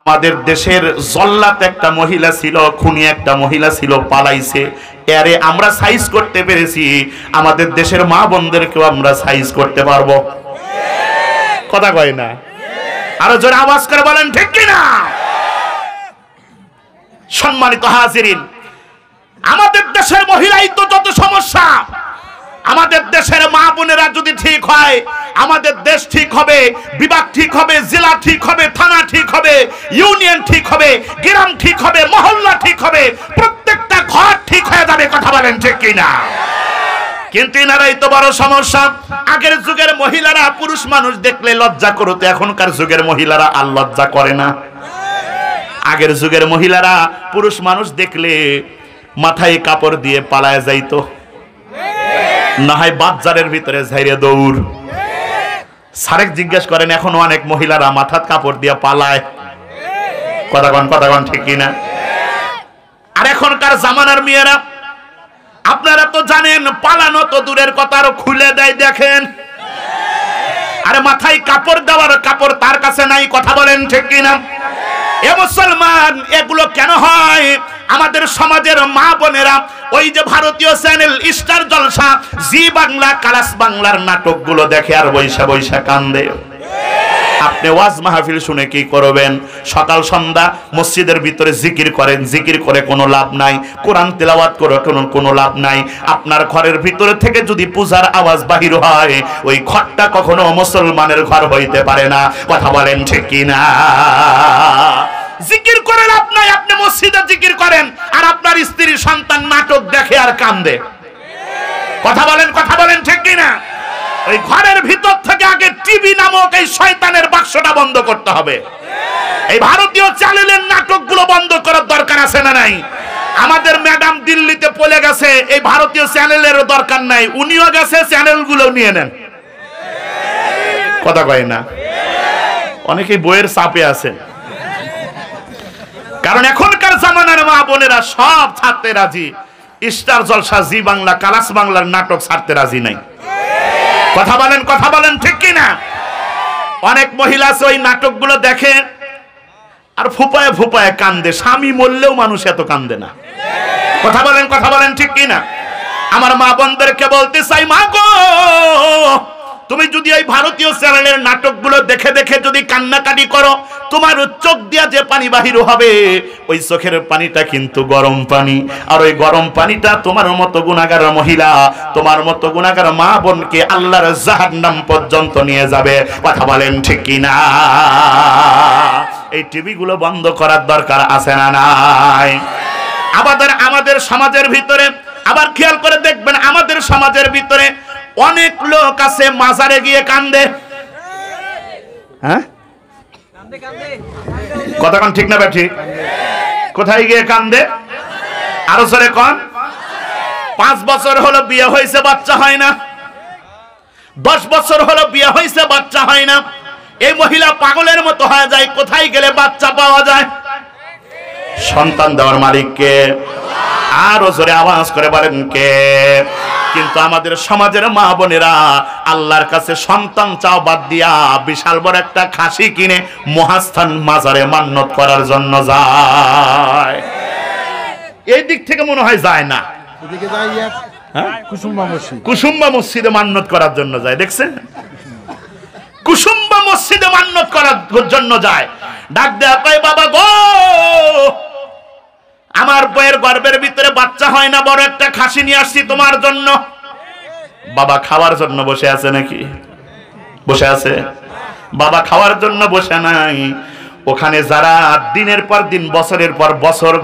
আমাদের দেশের জল্লাদ একটা মহিলা ছিল, খুনি একটা মহিলা ছিল, পালাইছে। এরে আমরা সাইজ করতে পেরেছি, আমাদের দেশের মা বোনদেরকেও আমরা সাইজ করতে পারবো। কথা কয় না? আরো জোরে আওয়াজ করে বলেন ঠিক কিনা? সম্মানিত হাজিরিন, আমাদের দেশের মহিলাই তো যত সমস্যা। আমাদের দেশের মা বোনেরা যদি ঠিক হয়, আমাদের দেশ ঠিক হবে, বিভাগ ঠিক হবে, জেলা ঠিক হবে, থানা ঠিক হবে, ইউনিয়ন ঠিক হবে, গ্রাম ঠিক হবে, মহল্লা ঠিক হবে, প্রত্যেকটা ঘর ঠিক হয়ে যাবে। কথা বলেন ঠিক কিনা? কিন্তু এনারাই তো বড় সমস্যা। আগের যুগের মহিলারা পুরুষ মানুষ দেখলে লজ্জা করত, এখনকার যুগের মহিলারা আর লজ্জা করে না। আগের যুগের মহিলারা পুরুষ মানুষ দেখলে মাথায় কাপড় দিয়ে পালায় যাইতো, না হয় বাজারের ভিতরে ঝাইরে দৌড়। সারেক জিজ্ঞেস করেন, এখন অনেক মহিলারা মাথার কাপড় দিয়ে পালায়। কথাগণ ঠিক কিনা? আর এখনকার জামানার মেয়েরা, আপনারা তো জানেন, পালানো তো দূরের কথা, আরো খুলে দেয়। দেখেন, আরে মাথায় কাপড় দেওয়ার কাপড় তার কাছে নাই। কথা বলেন ঠিক কিনা? এ মুসলমান, এগুলো কেন হয়? আমাদের সমাজের মা বোনেরা ওই যে ভারতীয় চ্যানেল স্টার জলসা, জি বাংলা, কালাস বাংলার নাটকগুলো দেখে আর বৈশা বৈশা কান্দে। আপনি ওয়াজ মাহফিল শুনে কি করবেন? সকাল সন্ধ্যা মসজিদের ভিতরে জিকির করেন, জিকির করে কোনো লাভ নাই। কোরআন তেলাওয়াত করে কোনো লাভ নাই। আপনার ঘরের ভিতরে থেকে যদি পূজার আওয়াজ বাহির হয়, ওই ঘরটা কখনো মুসলমানের ঘর হইতে পারে না। কথা বলেন ঠিক কিনা? জিকির করে লাভ নাই। আপনি মসজিদে জিকির করেন আর আপনার স্ত্রী সন্তান নাটক দেখে আর কান্দে। কথা বলেন ঠিক কিনা? ওই ঘরের ভিতর থেকে আগে টিভি নামক এই শয়তানের বাক্সটা বন্ধ করতে হবে। এই ভারতীয় চ্যানেলের নাটকগুলো বন্ধ করার দরকার আছে না নাই? আমাদের ম্যাডাম দিল্লিতে পড়ে গেছে, এই ভারতীয় চ্যানেলের দরকার নাই, উনিও গেছে, চ্যানেলগুলো নিয়ে নেন। কথা কয় না? অনেকেই বইয়ের চাপে আছেন, কারণ এখনকার জামানার মা বোনেরা সব ছাড়তে রাজি। স্টার জলসা, জি বাংলা, কালাস বাংলার নাটক ছাড়তে রাজি নাই। কথা বলেন ঠিক কিনা? অনেক মহিলা আছে ওই নাটকগুলো দেখে আর ফুপায় ফুপায় কান্দে। স্বামী মরলেও মানুষ এত কান্দে না। কথা বলেন ঠিক কিনা? আমার মা বোনদেরকে বলতে চাই, মা গো, তুমি যদি ওই ভারতীয় চ্যানেলের নাটকগুলো দেখে দেখে যদি কান্নাকাটি করো, তোমার চোখ দিয়া যে পানি বাহির হবে, ওই চোখের পানিটা কিন্তু গরম পানি। আর ওই গরম পানিটা তোমার মতো গুনাহগার মহিলা, তোমার মতো গুনাহগার মা বোনকে আল্লাহর জাহান্নাম পর্যন্ত নিয়ে যাবে। কথা বলেন ঠিক কিনা? এই টিভিগুলো বন্ধ করার দরকার আছে না নাই? আমাদের সমাজের ভিতরে আবার খেয়াল করে দেখবেন, আমাদের সমাজের ভিতরে অনেক লোক আছে মাজারে গিয়ে কান্দে। হ্যাঁ, কথা কোন ঠিক না বেঠি? কোথায় গিয়ে কান্দে? আরো জোরে কোন? 5 বছর হলো বিয়ে হয়েছে, বাচ্চা হয় না। 10 বছর হলো বিয়ে হয়েছে, বাচ্চা হয় না। এই মহিলা পাগলের মতো হয়ে যায়। কোথায় গেলে বাচ্চা পাওয়া যায়? সন্তান দেওয়ার মালিক কে? আরো জোরে আওয়াজ করে বলেন কে? কিন্তু আমাদের সমাজের মা বোনেরা আল্লাহর কাছে সন্তান চাও বাদ দিয়া বিশাল বড় একটা খাসি কিনে মহাস্থান মাজারে মান্নত করার জন্য যায়। এই দিক থেকে মনে হয় যায় না, এদিকে যায়। কুসুম্বা মসজিদে মান্নত করার জন্য যায়। দেখছেন? কুসুম্বা মসজিদে মান্নত করার জন্য যায়। ডাক দেয়া কয়, বাবা গো, আমার বইয়ের গর্ভের ভিতরে বাচ্চা হয় না, বড় একটা খাসি নিয়ে আসছি তোমার জন্য। বাবা খাওয়ার জন্য বসে আছে নাকি? বসে আছে? বাবা খাওয়ার জন্য বসে নাই। ওখানে যারা দিনের পর দিন, বছরের পর বছর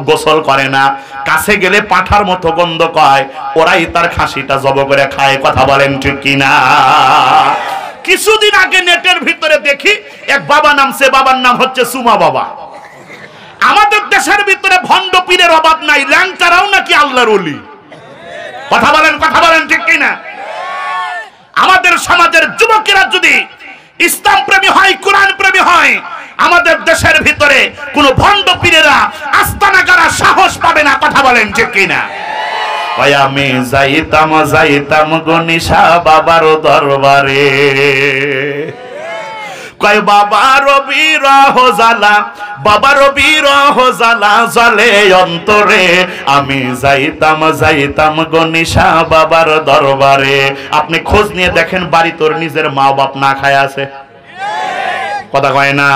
গোসল করে না, কাছে গেলে পাঠার মতো গন্ধ কয়, ওরাই তার খাসিটা জব করে খায়। কথা বলেন ঠিক কিনা? কিছুদিন আগে নেটের ভিতরে দেখি এক বাবা নামছে, বাবার নাম হচ্ছে সুমা বাবা। আমাদের দেশের ভিতরে ভণ্ড পীরের অভাব নাই, ল্যাংচারাও নাকি আল্লাহর ওলি। কথা বলেন ঠিক কিনা? আমাদের সমাজের যুবকেরা যদি ইসলাম প্রেমী হয়, কোরআন প্রেমী হয়, আমাদের দেশের ভিতরে কোন ভণ্ড পীরেরা আস্তানা করার সাহস পাবে না। কথা বলেন ঠিক কিনা? আমি যাইতাম গনিশা বাবার দরবারে, কয় বাবার বিরহ জ্বালা, বাবার বিরহ জ্বালা জ্বলে অন্তরে, আমি যাইতাম যাইতাম গনিশা বাবার দরবারে। আপনি খোঁজ নিয়ে দেখেন বাড়ি তোর নিজের মা বাপ না খায় আছে, কথা কয় না?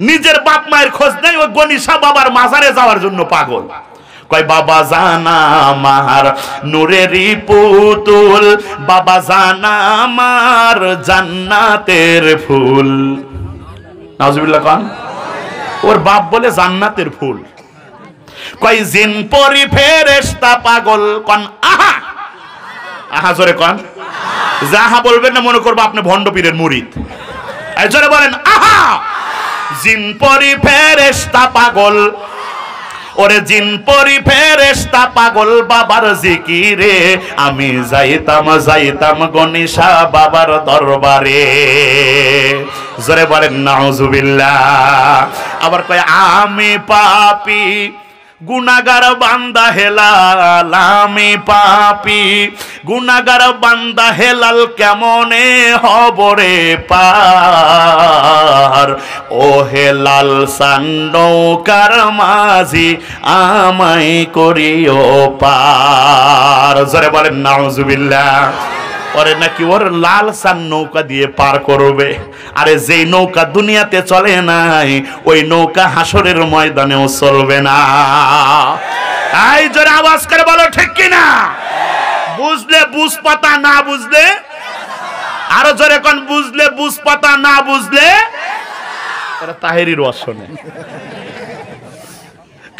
নিজের বাপ মায়ের খোঁজ নেই, ওই গনিশা বাবার মাজারে যাওয়ার জন্য পাগল। কয় বাবা জানা আমার নূরেরই পুতুল, বাবা জানা আমার জান্নাতের ফুল। নাউজুবিল্লাহ কোন? ওর বাপ বলে জান্নাতের ফুল। কয় জিন পরি ফেরেশতা পাগল কোন আহা, আহা জোরে কোন। যাহা বলবেন না মনে করবো আপনি ভণ্ড পীরের মুরিদ। এই জোরে বলেন আহা। জিন পরি ফেরেশতা পাগল, ওরে জিন পরি ফেরেশতা পাগল বাবার জিকিরে, আমি যাইতাম যাইতাম গনিশা বাবার দরবারে। জোরে বলেন নাউজুবিল্লাহ। আবার কয় আমি পাপী গুনাহগার বান্দা হেলাল, আমি পাপী গুনাহগার বান্দা হেলাল, কেমনে হবরে পার, ও হেলাল সান নৌকার মাঝি আমায় করিও পার। জোরে বলেন নাউজুবিল্লাহ। ওরে নাকি ওর লাল সান নৌকা দিয়ে পার করবে। আরে যেই নৌকা দুনিয়াতে চলে নাই, ওই নৌকা হাসরের ময়দানেও চলবে না। এই জোরে আওয়াজ করে বলো ঠিক কিনা? বুঝলে বুঝ পাতা, না বুঝলে আরো জোরে কোন, বুঝলে বুঝ পাতা, না বুঝলে এটা তাহেরির ওয়াজ শোনে।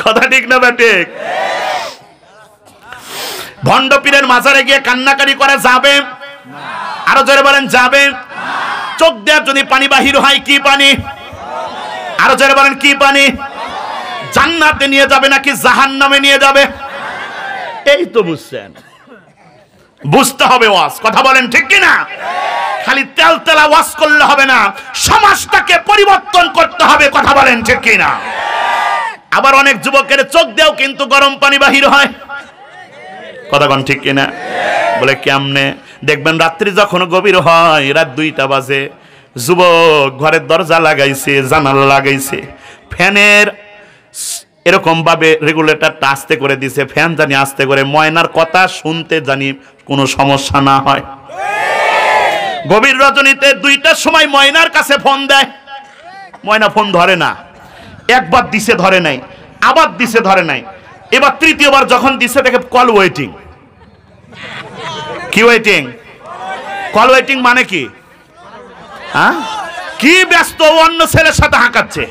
কথা ঠিক না ঠিক? ভণ্ড পীরের মাজারে গিয়ে কান্নাকারি করা যাবে? আরো জোরে বলেন যাবে? চোখ দেওয়ার যদি পানি বাহির হয়, কি পানি? আরো জোরে বলেন কি পানি? জান্নাতে নিয়ে যাবে নাকি জাহান্নামে নিয়ে যাবে? এই তো বুঝছেন, বুঝতে হবে ওয়াজ। কথা বলেন ঠিক কিনা? খালি তেল তেলা ওয়াজ করলে হবে না, সমাজটাকে পরিবর্তন করতে হবে। কথা বলেন ঠিক কিনা? আবার অনেক যুবকের চোখ দেও কিন্তু গরম পানি বাহির হয়, কথা কোন ঠিক কিনা? বলে কেমনে? দেখবেন রাত্রি যখন গভীর হয়, রাত 2টা বাজে, যুবক ঘরের দরজা লাগাইছে, জানালা লাগাইছে, ফ্যানের এরকম ভাবে রেগুলেটরটা আস্তে করে দিছে, ফ্যান জানি আস্তে করে, ময়নার কথা শুনতে জানি কোনো সমস্যা না হয়। গভীর রজনীতে 2টার সময় ময়নার কাছে ফোন দেয়, ময়না ফোন ধরে না। একবার দিছে ধরে নাই, আবার দিছে ধরে নাই, এবার তৃতীয়বার যখন দিছে দেখে কল ওয়েটিং। কি ওয়েটিং? কল ওয়েটিং মানে কি? হ্যাঁ, কি ব্যস্ত, অন্য ছেলের সাথে হাঁকাচ্ছে।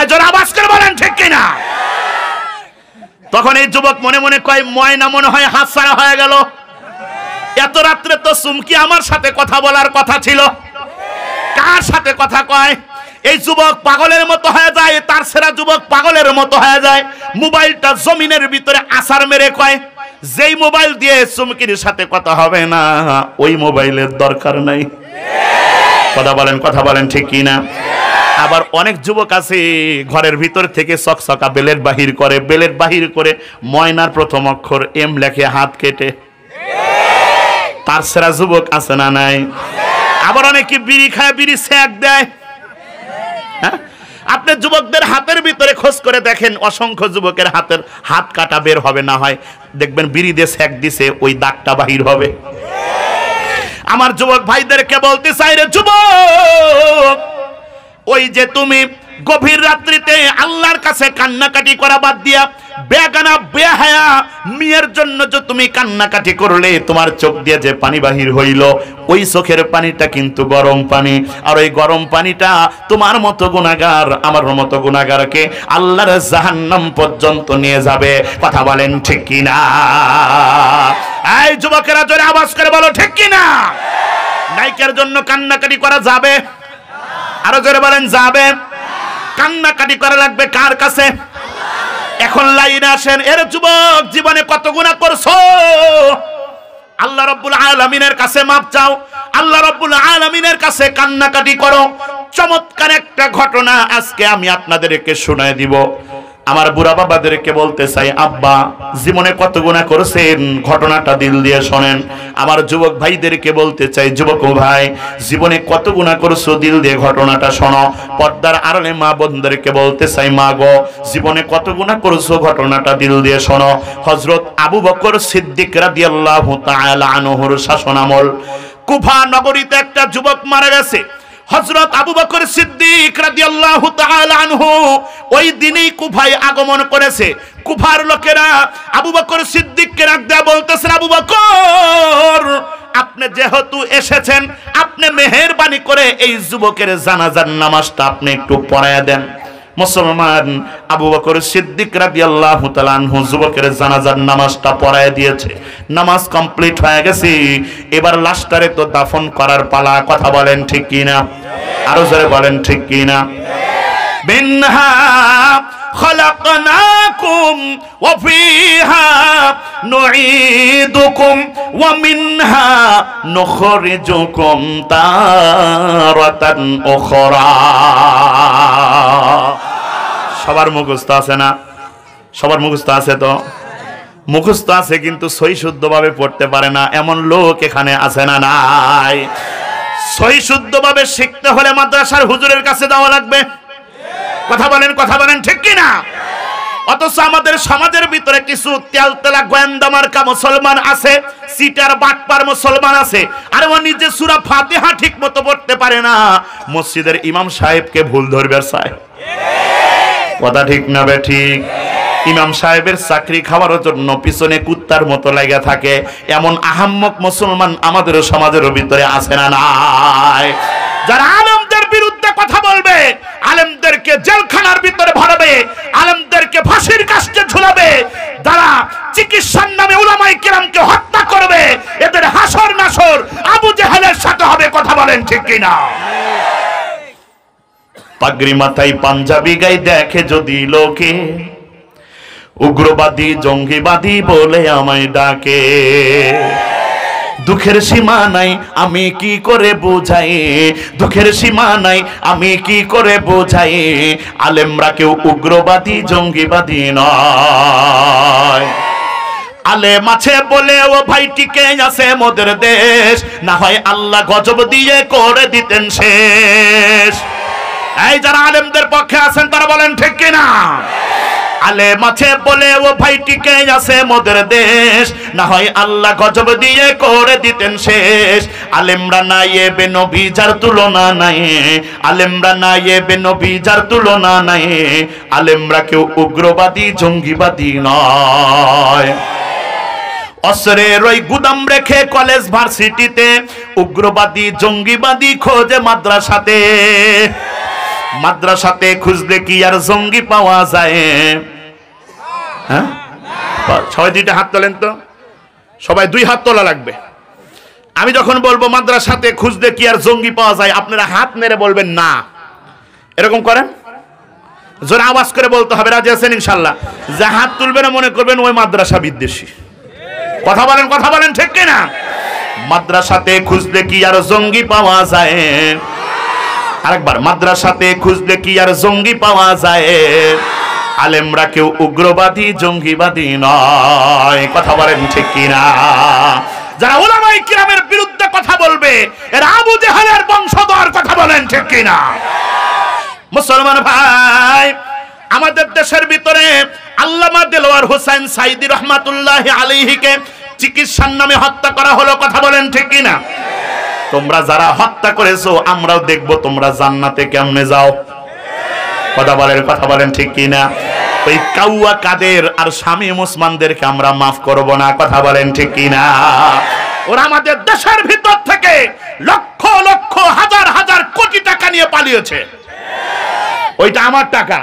যারা আওয়াজ করে বলেন ঠিক কিনা? তখন এই যুবক মনে মনে কয়, ময়না মনে হয় হাতছাড়া হয়ে গেল। এত রাত্রে তো চুমকি আমার সাথে কথা বলার কথা ছিল, কার সাথে কথা কয়? এই যুবক পাগলের মতো হয়ে যায়, তার সেরা যুবক পাগলের মতো হয়ে যায়। মোবাইলটা জমিনের ভিতরে আছাড় মেরে কয়, যেই মোবাইল দিয়ে চুমকির সাথে কথা হবে না, ওই মোবাইলের দরকার নাই। কথা বলেন ঠিক কিনা? আবার অনেক যুবক আছে ঘরের ভিতর থেকে চকচকা বেলেট বাহির করে, বেলেট বাহির করে ময়নার প্রথম অক্ষর এম লেখে হাত কেটে। তার সেরা যুবক আছে না নাই? আবার অনেকে বিড়ি খায়, বিড়ি স্যাক দেয়। হ্যাঁ, আপনি যুবকদের হাতের ভিতরে খোঁজ করে দেখেন, অসংখ্য যুবকের হাতের হাত কাটা বের হবে, না হয় দেখবেন বিড়ি দিয়ে স্যাক দিছে, ওই দাগটা বাহির হবে। আমার যুবক ভাইদেরকে বলতে চাই রে যুবক, ওই যে তুমি গভীর রাত্রিতে আল্লাহর কাছে কান্নাকাটি করা বাদ দিয়া বেগানা বেহায়া মেয়ের জন্য যে তুমি কান্নাকাটি করলে, তোমার চোখ দিয়ে যে পানি বাহির হইল, ওই চোখের পানিটা কিন্তু গরম পানি। আর ওই গরম পানিটা তোমার মতো গুনাহগার, আমার মতো গুনাহগারকে আল্লাহর জাহান্নাম পর্যন্ত নিয়ে যাবে। কথা বলেন ঠিক কিনা? এই যুবকেরা জোরে আওয়াজ করে বলো ঠিক কিনা? নায়িকার জন্য কান্নাকাটি করা যাবে? আরো জোরে বলেন যাবে। কান্নাকাটি করা লাগবে কার কাছে? এখন লাইনে আসেন। এর যুবক, জীবনে কত গুনাহ করছো, আল্লাহ রাব্বুল আলামিনের কাছে মাপ চাও, আল্লাহ রাব্বুল আলামিনের কাছে কান্নাকাটি করো। চমৎকার একটা ঘটনা আজকে আমি আপনাদেরকে শোনায় দিব। আমার বুড়া বাবাদেরকে বলতে চাই, আব্বা জীবনে কত গুনাহ করেছেন ঘটনাটা দিল দিয়ে শোনেন। আমার যুবক ভাইদেরকে বলতে চাই, যুবক ভাই জীবনে কত গুনাহ করেছো দিল দিয়ে ঘটনাটা শোনো। পর্দার আড়ালে মা বোনদেরকে বলতে চাই, মা গো জীবনে কত গুনাহ করেছো ঘটনাটা দিল দিয়ে শোনো। হযরত আবু বকর সিদ্দিক রাদিয়াল্লাহু তাআলা আনহুর শাসনামল কুফা নগরীতে একটা যুবক মারা গেছে। হযরত আবু বকর সিদ্দিক রাদিয়াল্লাহু তাআলা আনহু ওই দিনেই কুফায় আগমন করেছে। কুফার লোকেরা আবু বকর সিদ্দিককে ডাক দেয়া বলতেছেন, আবু বকর আপনি যেহেতু এসেছেন, আপনি মেহেরবানি করে এই যুবকের জানাজার নামাজটা আপনি একটু পড়ায়া দেন। মুসলমান আবু বকর সিদ্দিক রাদিয়াল্লাহু তাআলা আনহু যুবকের জানাজার নামাজটা পড়ায় দিয়েছে। নামাজ কমপ্লিট হয়ে গেছে, এবার লাশটারে তো দাফন করার পালা। কথা বলেন ঠিক কি না? আরো জোরে বলেন ঠিক কি না? মিনহা خلقناكم وفيها نعيدكم ومنها نخرجكم تارة أخرى। সবার মুখস্থ আছে না? সবার মুখস্থ আছে তো? মুখস্থ আছে কিন্তু সহি শুদ্ধভাবে পড়তে পারে না এমন লোক এখানে আছে না নাই? সহি শুদ্ধভাবে শিখতে হলে মাদ্রাসার হুজুরের কাছে যাওয়া লাগবে। কথা বলেন ঠিক কি না? অথচ আমাদের সমাজের ভিতরে কিছু তেলতেলা গোয়েন্দা মার্কা মুসলমান আছে, সিটার বাটপার মুসলমান আছে, আর ও নিজে সূরা ফাতিহা ঠিক মতো পড়তে পারে না, মসজিদের ইমাম সাহেবকে ভুল ধরবে চায়। কথা ঠিক না বে ঠিক? ইমাম সাহেবের চাকরি খাওয়ার জন্য পিছনে কুত্তার মতো লাগা থাকে এমন আহাম্মক মুসলমান আমাদের সমাজের ভিতরে আছে না নাই? যারা আলেমদের বিরুদ্ধে কথা বলবে, আলেমদেরকে জেলখানার ভিতরে ভরাবে, আলেমদেরকে ফাঁসির কাস্টে ঝুলাবে, যারা চিকিৎসার নামে উলামায়ে কিরামকে হত্যা করবে, এদের হাসর নাসর আবু জেহেলের সাথে হবে। কথা বলেন ঠিক কি না? পাগড়ি মাথায় পাঞ্জাবি গাই দেখে যদি লোকে, উগ্রবাদী জঙ্গিবাদী বলে আমায় ডাকে। দুঃখের সীমা নাই আমি কি করে বোঝাই, দুঃখের সীমা নাই আমি কি করে বোঝাই, আলেমরা কেউ উগ্রবাদী জঙ্গিবাদী নয়। আলেম আছে বলে ও ভাই টিকে আছে মোদের দেশ, না হয় আল্লাহ গজব দিয়ে করে দিতেন শেষ। এই যারা আলেমদের পক্ষে আছেন তারা বলেন ঠিক কিনা? আলেম আছে বলে ও ভাই টিকে আছে মোদের দেশ, না হয় আল্লাহ গজব দিয়ে করে দিতেন শেষ। আলেমরা নাই এবে নবী যার তুলনা নাই, আলেমরা নাই এবে নবী যার তুলনা নাই, আলেমরা কেউ উগ্রবাদী জঙ্গিবাদী নয়। অস্ত্রের ওই গুদাম রেখে কলেজ ভার্সিটিতে, উগ্রবাদী জঙ্গিবাদী খোঁজে মাদ্রাসাতে। মাদ্রাসাতে খুঁজলে কি আর জঙ্গি পাওয়া যায়? হ্যাঁ, সবাই দুইটা হাত তোলেন তো, সবাই দুই হাত তোলা লাগবে। আমি যখন বলবো মাদ্রাসাতে খুঁজলে কি আর জঙ্গি পাওয়া যায়, আপনারা হাত নেড়ে বলবেন না। এরকম করেন, জোরে আওয়াজ করে বলতে হবে। রাজি আছেন ইনশাল্লাহ? যে হাত তুলবে না মনে করবেন ওই মাদ্রাসা বিদ্বেষী। কথা বলেন ঠিক কিনা? মাদ্রাসাতে খুঁজলে কি আর জঙ্গি পাওয়া যায়? আরেকবার, মাদ্রাসাতে খুঁজলে কি আর জঙ্গি পাওয়া যায়? আলেমরা কেউ উগ্রবাদী জঙ্গিবাদী নয়। কথা বলেন ঠিক কিনা? যারা উলামায়ে কিরামের বিরুদ্ধে কথা বলবে এরা আবু জেহেলের বংশধর। কথা বলেন ঠিক কিনা? মুসলমান ভাই, আমাদের দেশের ভিতরে আল্লামা দেলোয়ার হোসেন সাইদি রহমাতুল্লাহি আলাইহিকে চিকিৎসার নামে হত্যা করা হলো। কথা বলেন ঠিক কিনা? তোমরা যারা হত্যা করেছো আমরাও দেখবো তোমরা জান্নাতে কেমনে যাও। কথা বলেন ঠিক কিনা? ওই কাউয়া কাদের আর শামীম ওসমানদেরকে আমরা মাফ করব না। কথা বলেন ঠিক কিনা? ওরা আমাদের দেশের ভিতর থেকে লক্ষ লক্ষ হাজার হাজার কোটি টাকা নিয়ে পালিয়েছে। ওইটা আমার টাকা,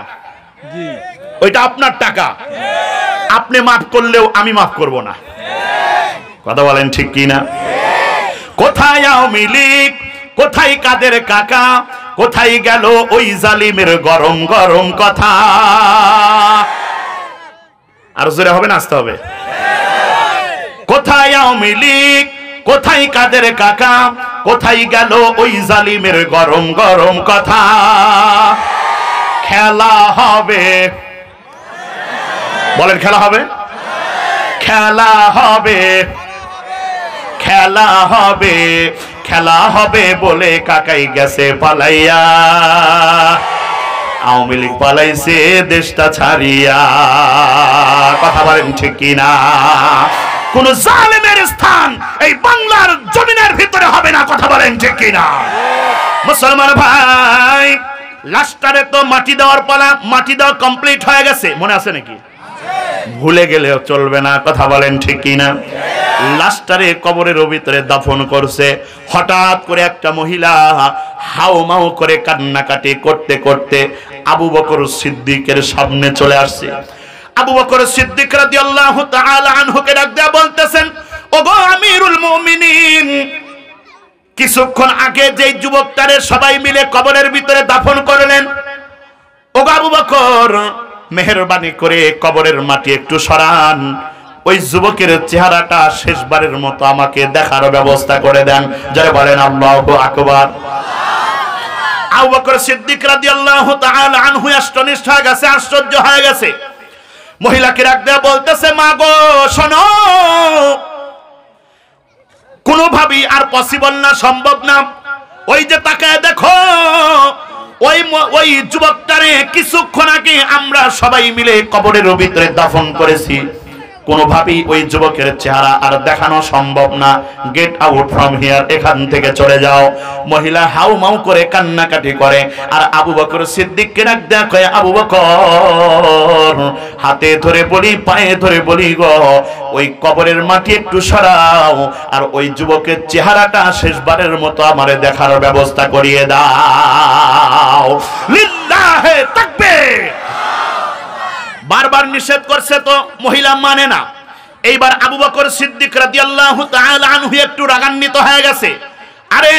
ওইটা আপনার টাকা। আপনি মাফ করলেও আমি মাফ করব না। কথা বলেন ঠিক কিনা? কোথায় আওয়ামী লীগ, কোথায় কাদের কাকা, কোথায় গেল ওই জালিমের গরম গরম কথা? আর জোরে হবে না, আসতে হবে। কোথায় আওয়ামী লীগ, কোথায় কাদের কাকা, কোথায় গেল ওই জালিমের গরম গরম কথা? খেলা হবে বলেন খেলা হবে, খেলা হবে, খেলা হবে, খেলা হবে বলে কাকাই গেছে পালাইয়া, আওয়ামী লীগ পালাইছে দেশটা ছাড়িয়া। কথা বলেন ঠিক কিনা? কোন জালেমের স্থান এই বাংলার জমিনের ভিতরে হবে না। কথা বলেন ঠিক কিনা? মুসলমান ভাই, লাস্টারে তো মাটি দেওয়ার পালা, মাটি দেওয়া কমপ্লিট হয়ে গেছে, মনে আছে নাকি? ভুলে গেলেও চলবে না। কথা বলেন ঠিক কিনা? লাস্টারে কবরের ভিতরে দাফন করছে। হঠাৎ করে একটা মহিলা হাউমাউ করে কান্নাকাটি করতে করতে আবু বকর সিদ্দিকের সামনে চলে আসছে। আবু বকর সিদ্দিক রাদিয়াল্লাহু তাআলা আনহুকে ডাক দেয়া বলতেছেন, ওগো আমিরুল মুমিনিন, কিছুক্ষণ আগে যেই যুবকটারে সবাই মিলে কবরের ভিতরে দাফন করলেন, ওগো আবু বকর, মেহেরবানি করে কবরের মাটি একটু সরান, ওই যুবকের চেহারাটা শেষবারের মতো আমাকে দেখার ব্যবস্থা করে দেন। যারা বলেন আল্লাহু আকবার। আবু বকর সিদ্দিক রাদিয়াল্লাহু তাআলা আনহু আশ্চর্য হয়ে গেছে, আশ্চর্য হয়ে গেছে। মহিলাকে ডাক দেয়া বলতেছে, মা গো শোনো, কোনোভাবেই আর পসিবল না, সম্ভব না। ওই যে তাকায় দেখো, ওই যুবকটারে কিছুক্ষণ আগে আমরা সবাই মিলে কবরের ভিতরে দাফন করেছি, কোনোভাবেই ওই যুবকের চেহারা আর দেখানো সম্ভব না। গেট আউট ফ্রম হিয়ার, এখান থেকে চলে যাও। মহিলা হাউমাউ করে কান্নাকাটি করে, আর আবু বকর সিদ্দিককে ডাক দেয়া কয়, আবু বকর, হাতে ধরে বলি, পায়ে ধরে বলি গো, ওই কবরের মাটি একটু সরাও, আর ওই যুবকের চেহারাটা শেষবারের মতো আমারে দেখার ব্যবস্থা করিয়ে দাও। লিল্লাহে তাকবীর। বারবার নিষেধ করছে তো মহিলা মানে না। এইবার আবু বকর সিদ্দিক রাদিয়াল্লাহু তাআলা আনহু একটু রাগান্বিত হয়ে গেছে। আরে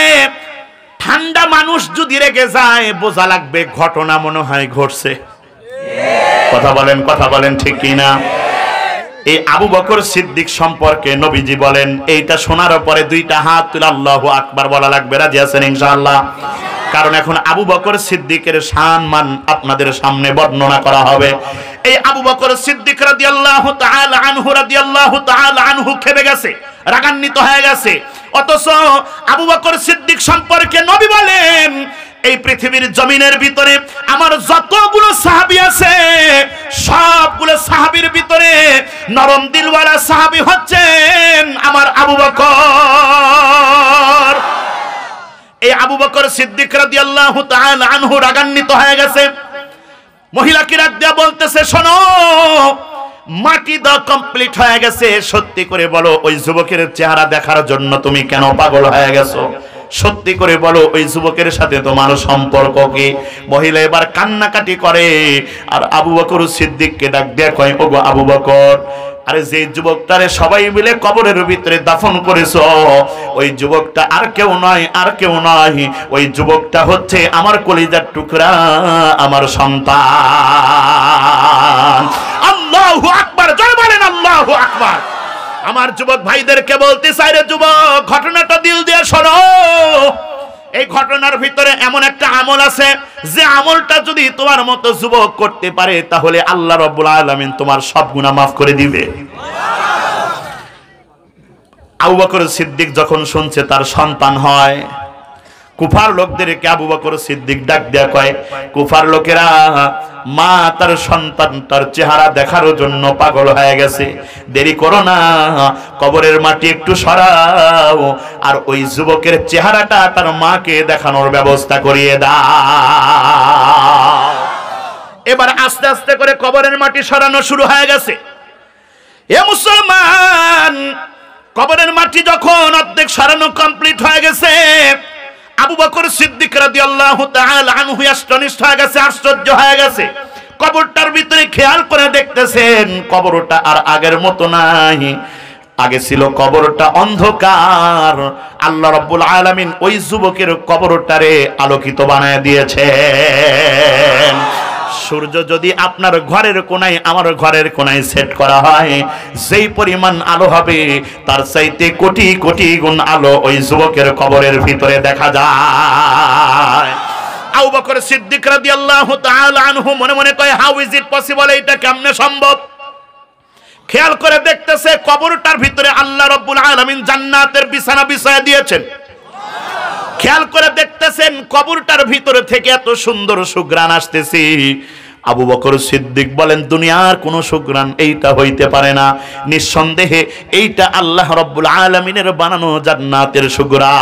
ঠান্ডা মানুষ যদি রেগে যায়, বোঝা লাগবে ঘটনা মনে হয় ঘটছে। কথা বলেন, কথা বলেন ঠিক কিনা? এই আবু বকর সিদ্দিক সম্পর্কে নবীজি বলেন, এইটা শোনার পরে দুইটা হাত তুলে আল্লাহু আকবার বলা লাগবে। রাজি আছেন ইনশাআল্লাহ? কারণ এখন আবু বকর সিদ্দিকের সম্মান আপনাদের সামনে বর্ণনা করা হবে। এই আবু বকর সিদ্দিক রাদিয়াল্লাহু তাআলা আনহু খেপে গেছে, রাগান্বিত হয়ে গেছে। অথচ আবু বকর সিদ্দিক সম্পর্কে নবী বলেন, এই পৃথিবীর জমিনের ভিতরে আমার যতগুলো সাহাবী আছে, সবগুলো সাহাবীর ভিতরে নরম দিলওয়ালা সাহাবী হচ্ছেন আমার আবু বকর। এই আবু বকর সিদ্দিক রাদিয়াল্লাহু তাআলা আনহু রাগান্বিত হয়ে গেছে। মহিলাকে ডাক দেয়া বলতেছে, শোনো, মাটি দাও কমপ্লিট হয়ে গেছে, সত্যি করে বলো ওই যুবকের চেহারা দেখার জন্য তুমি কেন পাগল হয়ে গেছো? সত্যি করে বলো ওই যুবকের সাথে তোমার সম্পর্ক কি? মহিলা এবার কান্নাকাটি করে, আর আবু বকর সিদ্দিককে ডাক দেয়া কয়, ওগো আবু বকর, আরে যে যুবকটারে সবাই মিলে কবরের ভিতরে দাফন করেছো, ওই যুবকটা আর কেউ নয়, আর কেউ নয়, ওই যুবকটা হচ্ছে আমার কলিজার টুকরা, আমার সন্তান। আল্লাহু আকবার, জয় বলেন আল্লাহু আকবার। আমার যুবক ভাইদেরকে বলতে চাই, রে যুবক, ঘটনাটা দিল দিয়ে শোনো। এই ঘটনার ভিতরে এমন একটা আমল আছে, যে আমলটা যদি তোমার মতো যুবক করতে পারে, তাহলে আল্লাহ রাব্বুল আলামিন তোমার সব গুনাহ মাফ করে দিবে। আবু বকর সিদ্দিক যখন শুনছে তার সন্তান হয়, কুফার লোকদেরকে আবু বকর সিদ্দিক ডাক দেয়া কয়, কুফার লোকেরা মা তার সন্তান তার চেহারা দেখার জন্য পাগল হয়ে গেছে, দেরি করো না, কবরের মাটি একটু সরাও, আর ওই যুবকের চেহারাটা তার মাকে দেখানোর ব্যবস্থা করিয়ে দাও। এবার আস্তে আস্তে করে কবরের মাটি সরানো শুরু হয়ে গেছে। এ মুসলমান, কবরের মাটি যখন অর্ধেক সরানো কমপ্লিট হয়ে গেছে, আবু বকর সিদ্দিক রাদিয়াল্লাহু তাআলা আনহু আশ্চর্য হয়ে গেছে, আশ্চর্য হয়ে গেছে। কবরটার ভিতরে খেয়াল করে দেখতেছেন, কবরটা আর আগের মতো নাই। আগে ছিল কবরটা অন্ধকার, আল্লাহ রাব্বুল আলামিন ওই যুবকের কবরটারে আলোকিত বানায় দিয়েছেন। সূর্য যদি আপনার ঘরের কোনায়, আমার ঘরের কোনায় সেট করা হয়, যেই পরিমাণ আলো হবে, তার চাইতে কোটি কোটি গুণ আলো ওই যুবকের কবরের ভিতরে দেখা যায়। আবু বকর সিদ্দিক রাদিয়াল্লাহু তাআলা আনহু মনে মনে কয়, হাউ ইজ ইট পসিবল, এটা কেমনে সম্ভব? খেয়াল করে দেখতেছে কবরটার ভিতরে আল্লাহ রাব্বুল আলামিন জান্নাতের বিছানা বিছায়া দিয়েছেন। খেয়াল করে দেখতেছেন কবরটার ভিতরে থেকে এত সুন্দর সুঘ্রাণ আসতেছে। আবু বকর সিদ্দিক বলেন, দুনিয়ার কোন সুঘ্রাণ এইটা হইতে পারে না, নিঃসন্দেহে এইটা আল্লাহ রাব্বুল আলামিনের বানানো জান্নাতের সুঘ্রাণ।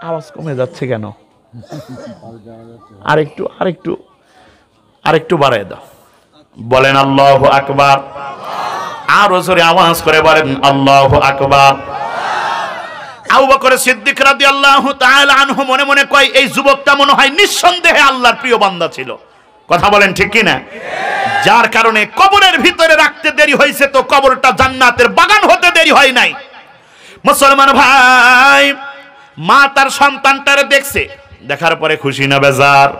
আওয়াজ কমে যাচ্ছে কেন? আরেকটু বাড়ায় দাও। বলেন আল্লাহু আকবার। আরো জোরে আওয়াজ করে বলেন আল্লাহু আকবার। আবু বকর সিদ্দিক রাদিয়াল্লাহু তাআলা আনহু মনে মনে কয়, এই যুবকটা মনে হয় নিঃসন্দেহে আল্লাহর প্রিয় বান্দা ছিল। কথা বলেন ঠিক কি না? যার কারণে কবরের ভিতরে রাখতে দেরি হয়েছে, তো কবরটা জান্নাতের বাগান হতে দেরি হয় নাই। মুসলমান ভাই, মা তার সন্তানটারে দেখছে, দেখার পরে খুশি না বেজার?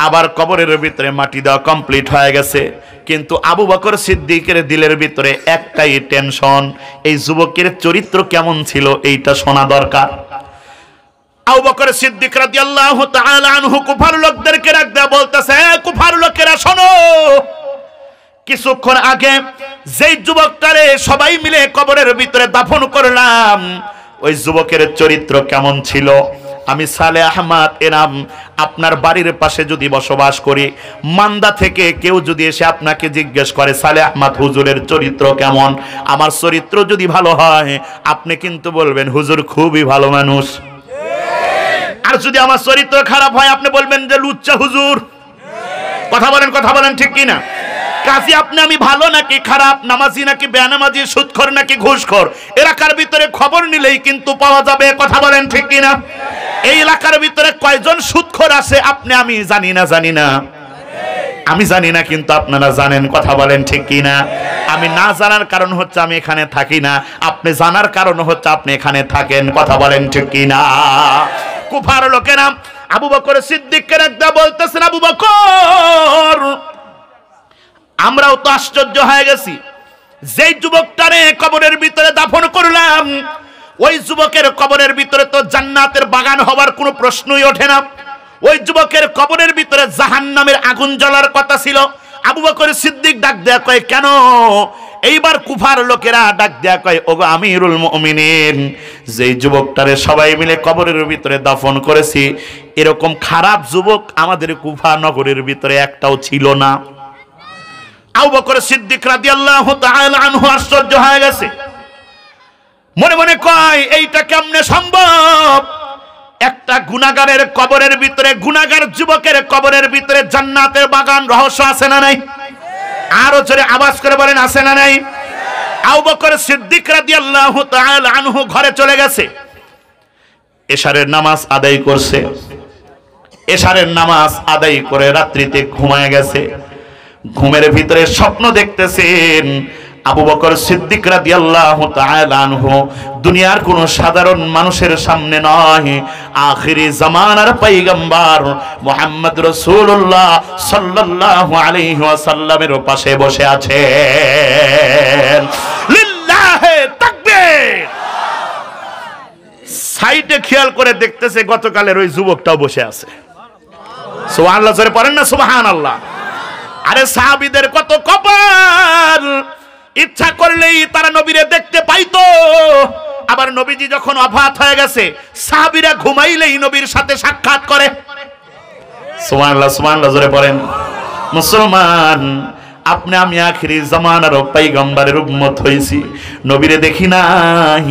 আবার কবরের ভিতরে মাটি দেওয়া কমপ্লিট হয়ে গেছে, কিন্তু আবু বকর সিদ্দিকের দিলের ভিতরে একটাই টেনশন, এই যুবকের চরিত্র কেমন ছিল এইটা শোনা দরকার। আবু বকর সিদ্দিক রাদিয়াল্লাহু তাআলা আনহু কুফার লোকদেরকে ডাক দেয়া বলতেছে, কুফার লোকেরা শোনো, কিছুক্ষণ আগে যেই যুবকটারে সবাই মিলে কবরের ভিতরে দাফন করলাম, ওই যুবকের চরিত্র কেমন ছিল? আমি সালেহ আহমদ এনাম আপনার বাড়ির পাশে যদি বসবাস করি, মান্দা থেকে কেউ যদি এসে আপনাকে জিজ্ঞেস করে সালেহ আহমদ হুজুরের চরিত্র কেমন, আমার চরিত্র যদি ভালো হয় আপনি কিন্তু বলবেন হুজুর খুবই ভালো মানুষ। আর যদি আমার চরিত্র খারাপ হয় আপনি বলবেন যে লুচ্চা হুজুর। কথা বলেন ঠিক কি না? কাজী আপনি আমি ভালো নাকি খারাপ, নামাজি নাকি বেনামাজি, সুদখোর নাকি ঘুষখোর, এলাকার ভিতরে খবর নিলেই কিন্তু পাওয়া যাবে। কথা বলেন ঠিক কি না? এই এলাকার ভিতরে কয়জন সুদখোর আছে আপনি আমি জানি না, আমি জানি না, কিন্তু আপনারা জানেন। কথা বলেন ঠিক কি না? আমি না জানার কারণ হচ্ছে আমি এখানে থাকি না, আপনি জানার কারণ হচ্ছে আপনি এখানে থাকেন। কথা বলেন ঠিক কি না? কুফার লোকেরা আবু বকর সিদ্দিককে রাখদা বলতেছেন, আবু বকর আমরাও তো আশ্চর্য হয়ে গেছি, যেই যুবকটারে কবরের ভিতরে দাফন করলাম ওই যুবকের কবরের ভিতরে তো জান্নাতের বাগান হবার কোনো প্রশ্নই ওঠে না। ওই যুবকের কবরের ভিতরে জাহান্নামের আগুন জ্বলার কথা ছিল। আবু বকর সিদ্দিক ডাক দেয়া কয়, কেন? এইবার কুফার লোকেরা ডাক দেয়া কয়, ওগো আমিরুল মুমিনিন, যেই যুবকটারে সবাই মিলে কবরের ভিতরে দাফন করেছি, এরকম খারাপ যুবক আমাদের কুফা নগরের ভিতরে একটাও ছিল না। আবু বকর সিদ্দিক রাদিয়াল্লাহু তাআলা আনহু আশ্চর্য হয়ে গেছে, মনে মনে কয় এইটা কেমনে সম্ভব? একটা গুনাহগারের কবরের ভিতরে, গুনাহগার যুবকের কবরের ভিতরে জান্নাতের বাগান রহস্য আছে না নাই? আরো জোরে আওয়াজ করে বলেন আছে না নাই? আবু বকর সিদ্দিক রাদিয়াল্লাহু তাআলা আনহু ঘরে চলে গেছে, এশারের নামাজ আদায় করছে, এশারের নামাজ আদায় করে রাত্রিতে ঘুমায় গেছে। ঘুমের ভিতরে স্বপ্ন দেখতেছেন আবু বকর সিদ্দিক রাদিয়াল্লাহু তাআলা আনহু দুনিয়ার কোন সাধারণ মানুষের সামনে নয়, আখিরি জামানার পয়গম্বর মুহাম্মদ রাসূলুল্লাহ সাল্লাল্লাহু আলাইহি ওয়াসাল্লামের পাশে বসে আছেন। লিল্লাহি তাকবীর। সাইডে খেয়াল করে দেখতেছে গতকালের ওই যুবকটাও বসে আছে। সুবহানাল্লাহ জোরে পড়েন না সুবহানাল্লাহ। আরে সাহাবীদের কত কপাল, ইচ্ছা করলেই তারা নবীরে দেখতে পাইতো। আবার নবীজি যখন ওফাত হয়ে গেছে, সাহাবীরা ঘুমাইলেই নবীর সাথে সাক্ষাৎ করে। সুবহানাল্লাহ সুবহানাল্লাহ জোরে পড়েন। মুসলমান, আপনি আমি আখিরি জামানার পয়গম্বরের উম্মত হইছি, নবীরে দেখি নাই,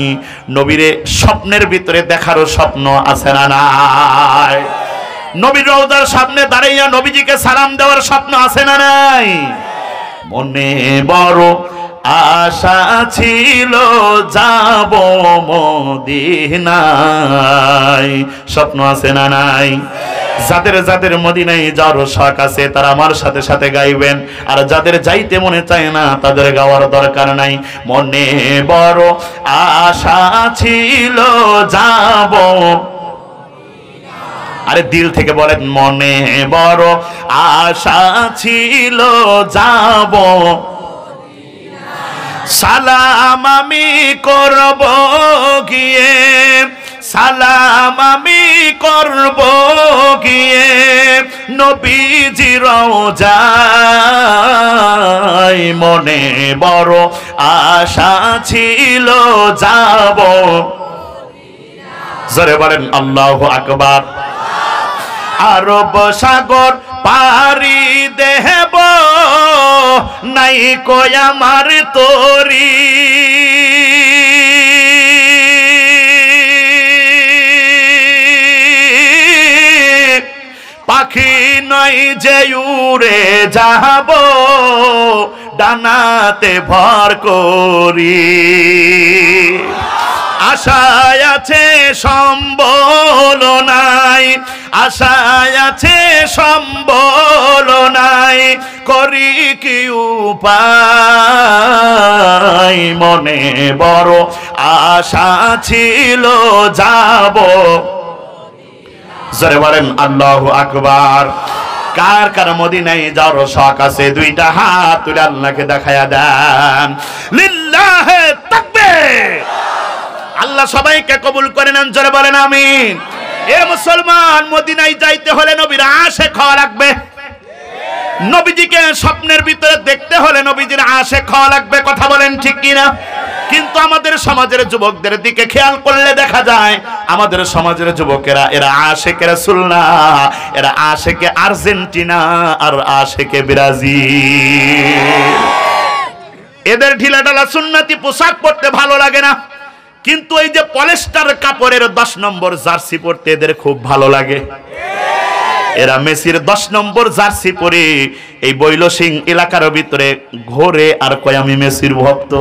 নবীরে স্বপ্নের ভিতরে দেখারও স্বপ্ন আছে না নাই? নবীর রওজার সামনে দাঁড়াইয়া নবীজিকে সালাম দেওয়ার স্বপ্ন আছে না নাই? মনে বড় আশা ছিল যাব মদিনায়, স্বপ্ন আছে না নাই? যাদের যাদের মদিনায় যাওয়ার শখ আছে তারা আমার সাথে সাথে গাইবেন, আর যাদের যাইতে মনে চায় না তাদের গাওয়ার দরকার নাই। মনে বড় আশা ছিল যাব, আরে দিল থেকে বলেন, মনে বড় আশা ছিল যাব, সালাম আমি করব গিয়ে, সালাম আমি করব গিয়ে নবীজি রওজায় মনে বড় আশা ছিল যাব জোরে বলেন আল্লাহু আকবার আরব সাগর পারি দেব নাই কই আমার তোরি পাখি নই যে উড়ে যাব ডানাতে ভর করি আশায় আছে সম্বল নাই আশায় আছে সম্বল নাই করি কি উপায় মনে বড় আশা ছিল যাব জোরে বলেন আল্লাহু আকবার কার কার মদিনায় যাওয়ার শখ আছে দুইটা হাত তুলে আল্লাহকে দেখায়া দেন লিল্লাহি তাকবীর আল্লাহ সবাইকে কবুল করে নেন জোরে বলেন আমিন এ মুসলমান মদিনায় যাইতে হলে নবীর আশিক হওয়া লাগবে নবীজিকে স্বপ্নের ভিতরে দেখতে হলে নবীজির আশিক হওয়া লাগবে কথা বলেন ঠিক কিনা কিন্তু আমাদের সমাজের যুবকদের দিকে খেয়াল করলে দেখা যায় আমাদের সমাজের যুবকেরা এরা আশিকে রাসূল না এরা আশিকে আর্জেন্টিনা আর আশিকে ব্রাজিল এদের ঢিলাঢালা সুন্নতি পোশাক পরতে ভালো লাগে না কিন্তু এই যে পলিস্টার কাপড়ের 10 নম্বর জার্সি পরতে এদের খুব ভালো লাগে এরা মেসির 10 নম্বর জার্সি পরে এই বৈলসিং এলাকার ভিতরে ঘোরে আর কয় আমি মেসির ভক্ত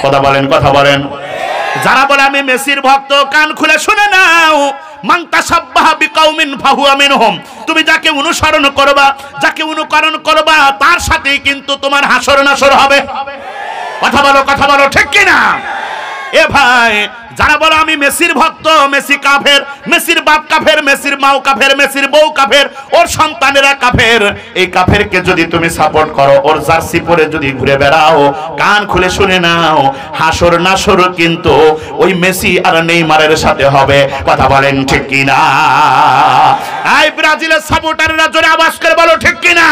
কথা বলেন যারা বলে আমি মেসির ভক্ত কান খুলে শুনে নাও মান তাসাব্বাহা বিকাউমিন ফাহুয়া মিনহুম তুমি যাকে অনুসরণ করবা যাকে অনুকরণ করবা তার সাথেই কিন্তু তোমার হাসর নাসর হবে কথা বলো ঠিক কি না এ ভাই যারা বলে আমি মেসির ভক্ত মেসি কাফের মেসির বাপ কাফের মেসির মাও কাফের মেসির বউ কাফের ওর সন্তানেরা কাফের এই কাফেরকে যদি তুমি সাপোর্ট করো ওর জার্সি পরে যদি ঘুরে বেড়াও কান খুলে শুনে নাও হাসর নাসর কিন্তু ওই মেসি আর নেইমারের সাথে হবে কথা বলেন ঠিক কি না এই ব্রাজিলের সাপোর্টাররা জোরে আওয়াজ করে বলো ঠিক কি না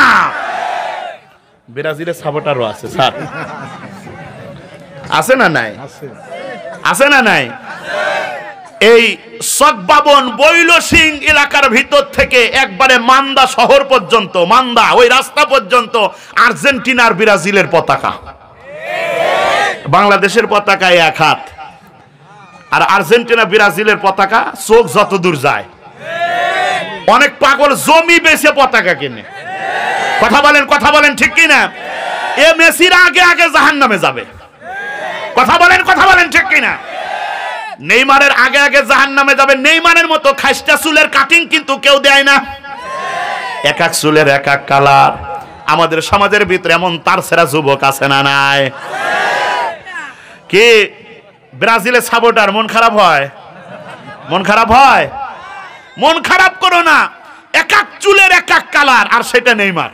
ব্রাজিলের সাপোর্টারও আছে স্যার আছে না নাই আছে না নাই এই সকবাবন বৈলসিং এলাকার ভিতর থেকে একবারে মান্দা শহর পর্যন্ত মান্দা ওই রাস্তা পর্যন্ত আর্জেন্টিনার ব্রাজিলের পতাকা বাংলাদেশের পতাকা এক হাত আর আর্জেন্টিনা ব্রাজিলের পতাকা চোখ যত দূর যায় অনেক পাগল জমি বেচে পতাকা কিনে কথা বলেন ঠিক কি না এ মেসির আগে আগে জাহান্নামে যাবে কথা বলেন ঠিক কিনা নেইমারের আগে আগে জাহান্নামে যাবে নেইমারের মতো খাস্তা চুলের কাটিং কিন্তু কেউ দেয় না এক এক চুলের এক এক কালার আমাদের সমাজের ভিতরে এমন তারছেরা যুবক আছে না নাই কি ব্রাজিলের সাপোর্টার মন খারাপ হয় মন খারাপ করো না এক এক চুলের এক এক কালার আর সেটা নেইমার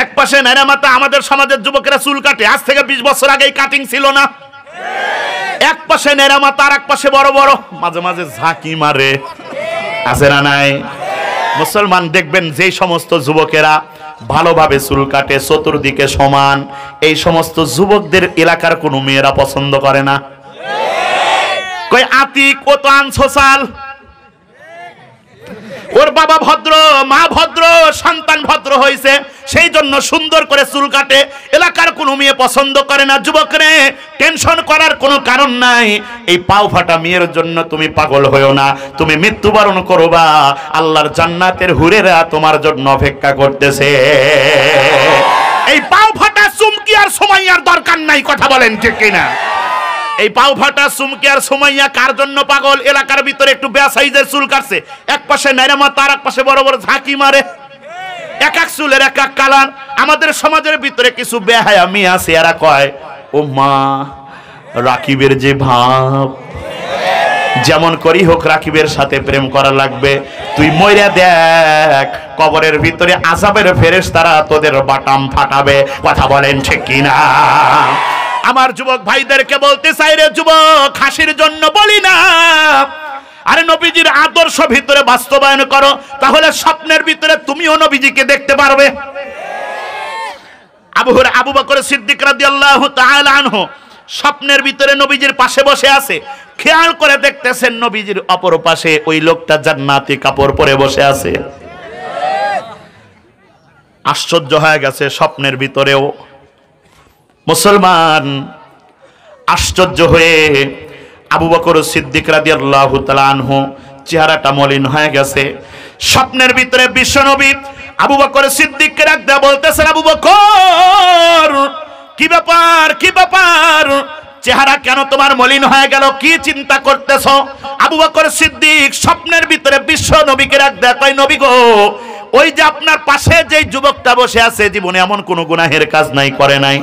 এক পাশে নাইরা মাতা আমাদের সমাজের যুবকেরা চুল কাটে আজ থেকে 20 বছর আগে কাটিং ছিল না এক পাশে নাইরা মাতা আর এক পাশে বড় বড় মাঝে মাঝে ঝাঁকি মারে আছে না নাই মুসলমান দেখবেন যে সমস্ত যুবকেরা ভালোভাবে চুল কাটে চতুর্দিকে সমান এই সমস্ত যুবকদের এলাকার কোনো মেয়েরা পছন্দ করে না কই আতিক ও তো আনসোশাল ওর বাবা ভদ্র মা ভদ্র সন্তান ভদ্র হয়েছে সেই জন্য সুন্দর করে চুল কাটে এলাকার কোনো মেয়ে পছন্দ করে না যুবকরে টেনশন করার কোনো কারণ নাই এই পাও ফাটা মেয়ের জন্য তুমি পাগল হয়েও না তুমি মৃত্যুবরণ করবা আল্লাহর জান্নাতের হুরেরা তোমার জন্য অপেক্ষা করতেছে এই পাও ফাটা চুমকি আর সুমাইয়ার দরকার নাই কথা বলেন ঠিক কিনা এই পাও ফাটা চুমকি আর সুমাইয়া কার জন্য পাগল এলাকার ভিতরে একটু বেয়া সাইজের চুল কাটছে এক পাশে নাইরামা তার এক পাশে বড় বড় ঝাঁকি মারে এক এক চুলের এক এক কালার আমাদের সমাজের ভিতরে কিছু বেহায়া মেয়ে আছে এরা কয় ও মা রাকিবের যে ভাব যেমন করি হোক রাকিবের সাথে প্রেম করা লাগবে তুই মইরা দেখ কবরের ভিতরে আযাবের ফেরেশতারা তোদের বাটাম ফাটাবে কথা বলেন ঠিক কিনা আমার যুবক ভাইদেরকে বলতে চাই রে যুবক হাসির জন্য বলি না আরে নবীজির আদর্শ ভিতরে বাস্তবায়ন করো, তাহলে স্বপ্নের ভিতরে তুমিও নবীজিকে দেখতে পারবে। আবু বকর সিদ্দিক রাদিয়াল্লাহু তাআলা আনহু স্বপ্নের ভিতরে নবীজির পাশে বসে আছে, খেয়াল করে দেখতেছেন নবীজির অপর পাশে ওই লোকটা জান্নাতি কাপড় পরে বসে আছে। আশ্চর্য হয়ে গেছে স্বপ্নের ভিতরেও। মুসলমান আশ্চর্য হয়ে আবু বকর সিদ্দিক রাদিয়াল্লাহু তাআলা আনহু চেহারাটা মলিন হয়ে গেছে। স্বপ্নের ভিতরে বিশ্বনবী আবু বকর সিদ্দিককে ডাকতে বলতেছেন, আবু বকর কি ব্যাপার, কি ব্যাপার, চেহারা কেন তোমার মলিন হয়ে গেল, কি চিন্তা করতেছো? আবু বকর সিদ্দিক স্বপ্নের ভিতরে বিশ্বনবীকে ডাকতে কয়, নবী গো, ওই যে আপনার পাশে যে যুবকটা বসে আছে জীবনে এমন কোন গুনাহের কাজ নাই, করে নাই,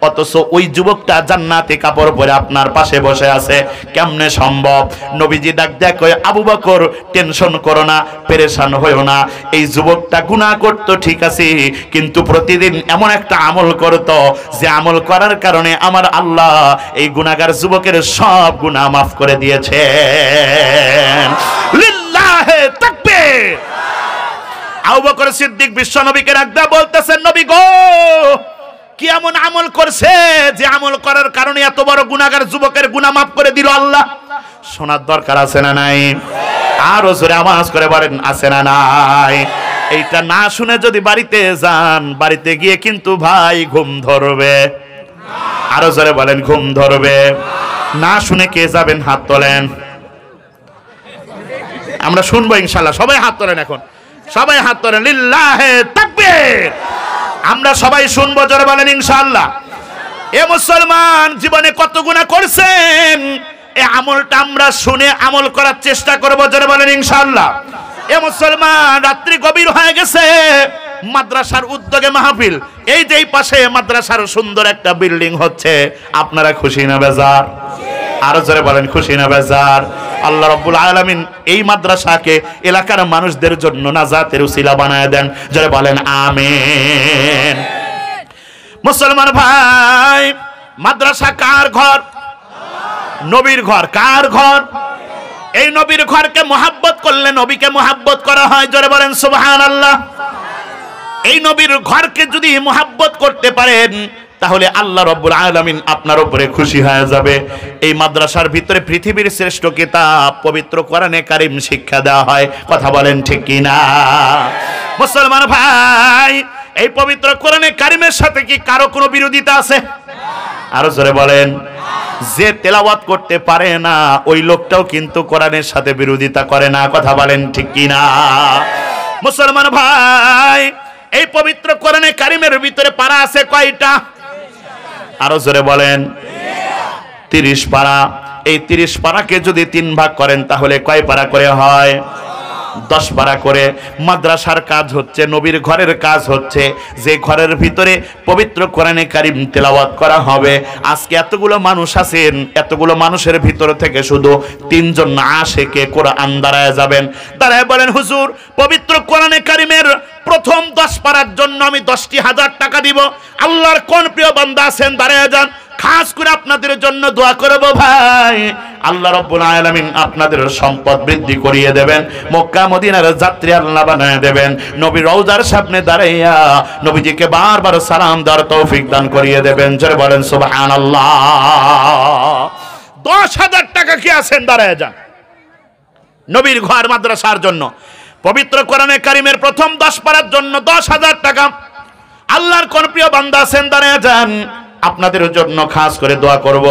অথচ ওই যুবকটা জান্নাতি কাপড় পরে আপনার পাশে বসে আছে, কেমনে সম্ভব? নবীজি ডাক দেয়া কয়, আবু বকর টেনশন করো না, পেরেশান হইও না, এই যুবকটা গুনাহ করতো ঠিক আছে, কিন্তু প্রতিদিন এমন একটা আমল করতো যে আমল করার কারণে আমার আল্লাহ এই গুনাহগার যুবকের সব গুনাহ মাফ করে দিয়েছেন। লিল্লাহে তাকবীর। আবু বকর সিদ্দিক বিশ্বনবীকে ডাকতে বলতেছেন, নবী গো, কি এমন আমল করছে যে আমল করার কারণে এত বড় গুনাহগার যুবকের গুনাহ মাফ করে দিল আল্লাহ? শোনার দরকার আছে না নাই? আরো জোরে আওয়াজ করে বলেন, আছে না নাই? এইটা না শুনে যদি বাড়িতে যান, বাড়িতে গিয়ে কিন্তু ভাই ঘুম ধরবে। আরো জোরে বলেন, ঘুম ধরবে। না শুনে কে যাবেন? হাত তোলেন, আমরা শুনবো ইনশাআল্লাহ। সবাই হাত তোলেন, এখন সবাই হাত তোলেন। লিল্লাহে তাকবীর। আমরা সবাই শুনবো, জোরে বলেন ইনশাআল্লাহ। এ মুসলমান, জীবনে কত গুনাহ করছেন, এই আমলটা আমরা শুনে আমল করার চেষ্টা করবো, জোরে বলেন ইনশাআল্লাহ। এ মুসলমান, রাত্রি গভীর হয়ে গেছে, মাদ্রাসার উদ্যোগে মাহফিল, এই যে পাশে মাদ্রাসার সুন্দর একটা বিল্ডিং হচ্ছে, আপনারা খুশি না বেজার? আরো জোরে বলেন, খুশি না বেজার? আল্লাহ রাব্বুল আলামিন এই মাদ্রাসাকে এলাকার মানুষদের জন্য নাজাতের উসিলা বানায় দেন, যারা বলেন আমিন। মুসলমান ভাই, মাদ্রাসা কার ঘর? নবীর ঘর। কার ঘর? এই নবীর ঘরকে মহব্বত করলে নবীকে মহব্বত করা হয়, যারা বলেন সুবহানাল্লাহ। এই নবীর ঘরকে যদি মহব্বত করতে পারেন, তাহলে আল্লাহ রাব্বুল আলামিন আপনার উপরে খুশি হয়ে যাবে। এই মাদ্রাসার ভিতরে পৃথিবীর শ্রেষ্ঠ কিতাব পবিত্র কোরআনে কারীম শিক্ষা দেওয়া হয়, কথা বলেন ঠিক কি না? মুসলমান ভাই, এই পবিত্র কোরআনে কারীমের সাথে কি কারো কোনো বিরোধিতা আছে? আরো জোরে বলেন। যে তেলাওয়াত করতে পারে না ওই লোকটাও কিন্তু কোরআনের সাথে বিরোধিতা করে না, কথা বলেন ঠিক কি না? মুসলমান ভাই, এই পবিত্র কোরআনে কারীমের ভিতরে পারা আছে কয়টা? আরো জোরে বলেন। 30 পারা। এই 30 পারাকে যদি 3 ভাগ করেন তাহলে কয় পারা করে হয়? 10 পারা করে। মাদ্রাসার কাজ হচ্ছে, নবীর ঘরের কাজ হচ্ছে যে ঘরের ভিতরে পবিত্র কোরআনে কারীম তেলাওয়াত করা হবে। আজকে এতগুলো মানুষ আছেন, এতগুলো মানুষের ভিতর থেকে শুধু 3 জন আশিকে কোরআন দাঁড়ায় যাবেন, দাঁড়ায় বলেন, হুজুর পবিত্র কোরআনে কারীমের প্রথম 10 পারার জন্য আমি 10,000 টাকা দিব। আল্লাহর কোন প্রিয় বান্দা আছেন? দাঁড়ায় যান, খাস করে আপনাদের জন্য দোয়া করব ভাই। আল্লাহ রাব্বুল আলামিন আপনাদের সম্পদ বৃদ্ধি করিয়ে দেবেন, মক্কা মদিনার যাত্রী আল্লাহ বানায় দেবেন, নবীর রওজার সামনে দাঁড়াইয়া নবীজিকে বারবার সালাম দেওয়ার তৌফিক দান করিয়ে দেবেন, জোরে বলেন সুবহানাল্লাহ। 10,000 টাকা কি আছেন? দাঁড়ায় যান। নবীর ঘর মাদ্রাসার জন্য পবিত্র কোরআনে কারীমের প্রথম 10 পারার জন্য 10,000 টাকা। আল্লাহর কোন প্রিয় বান্দা আছেন? দাঁড়ায় যান, আপনাদের জন্য খাস করে দোয়া করব।